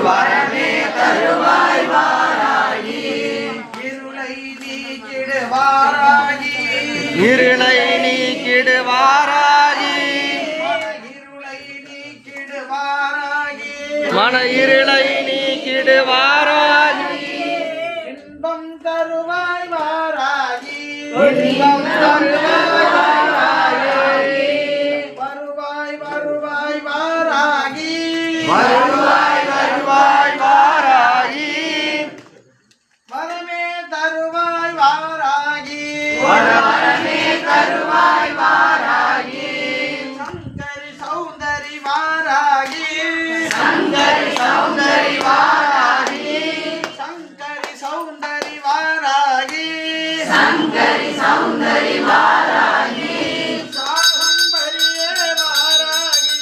வரமே தருவாய் வாராகி இருளை நீக்கிடுவாராகி இருளை நீக்கிடுவாராகி மன இருளை நீக்கிடுவாராகி இன்பம் தருவாய் வாராகி இன்பம் தருவாய் வாராகி வருவாய் வருவாய் வாராகி வருவாய் வருவாய் வாராகி வரமே தருவாய் வாராகி வரமே தருவாய் வாராகி சங்கரி சௌந்தரி வாராகி சங்கரி சௌந்தரி வாராகி சங்கரி சௌந்தரி வாராகி சங்கரி சௌந்தரி வாராகி சாகம்பரியே வாராகி